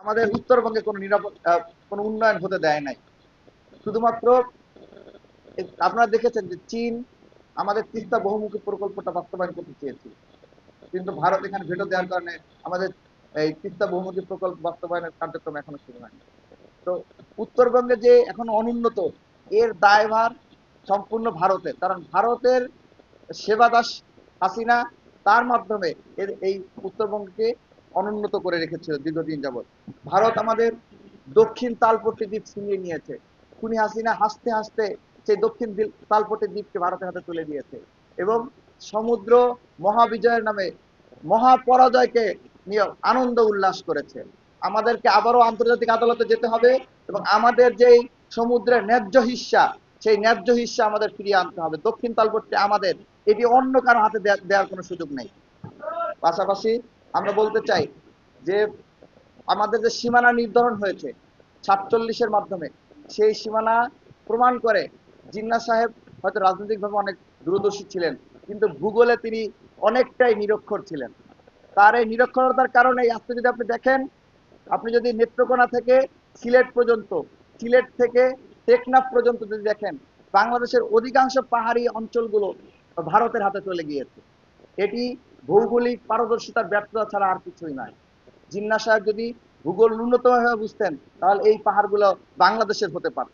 আমাদের উত্তরবঙ্গে কোনো নিরাপদ কোনো উন্নয়ন হতে দেয় নাই। শুধুমাত্র আপনারা দেখেছেন যে চীন আমাদের তিস্তা বহুমুখী প্রকল্পটা বাস্তবায়ন করতে চেয়েছিল, কিন্তু ভারত এখানে ভেটো দেওয়ার কারণে আমাদের এই তিস্তা বহুমুখী প্রকল্প বাস্তবায়নের কার্যক্রম এখনো শুরু হয়নি। তো উত্তরবঙ্গে যে এখন অনুন্নত, এর দায়ভার সম্পূর্ণ ভারতের, কারণ ভারতের সেবা দাস হাসিনা তার মাধ্যমে এই উত্তরবঙ্গকে অনুন্নত করে রেখেছিল দীর্ঘদিন যাবৎ। ভারত আমাদের দক্ষিণ তালপট্টি দ্বীপ ছিনিয়ে নিয়েছে। খুনি হাসিনা হাসতে হাসতে সেই দক্ষিণ তালপট্টি দ্বীপকে ভারতের হাতে তুলে দিয়েছে এবং সমুদ্র মহাবিজয়ের নামে মহাপরাজয়কে নিয়ে আনন্দ উল্লাস করেছে। আমাদেরকে আবারও আন্তর্জাতিক আদালতে যেতে হবে এবং আমাদের যেই সমুদ্রের ন্যায্য হিস্সা, সেই ন্যায্য হিস্সা আমাদের ফিরিয়ে আনতে হবে। দক্ষিণ তালপট্টি আমাদের, এটি অন্য কারো হাতে দেওয়ার কোনো সুযোগ নেই। পাশাপাশি আমরা বলতে চাই যে আমাদের যে সীমানা নির্ধারণ হয়েছে 47-এর মাধ্যমে, সেই সীমানা প্রমাণ করে জিন্নাহ সাহেব হয়তো রাজনৈতিকভাবে অনেক দূরদর্শী ছিলেন, কিন্তু ভূগোলে তিনি অনেকটাই নিরক্ষর ছিলেন। তার এই নিরক্ষরতার কারণে আজকে যদি আপনি দেখেন, আপনি যদি নেত্রকোনা থেকে সিলেট পর্যন্ত, সিলেট থেকে টেকনাফ পর্যন্ত যদি দেখেন, বাংলাদেশের অধিকাংশ পাহাড়ি অঞ্চলগুলো ভারতের হাতে চলে গিয়েছে। এটি ভৌগোলিক পারদর্শিতার ব্যর্থতা ছাড়া আর কিছুই নয়। জিন্নাহ সাহেব যদি ভূগোল ন্যূনতম ভাবে বুঝতেন, তাহলে এই পাহাড়গুলো বাংলাদেশের হতে পারত।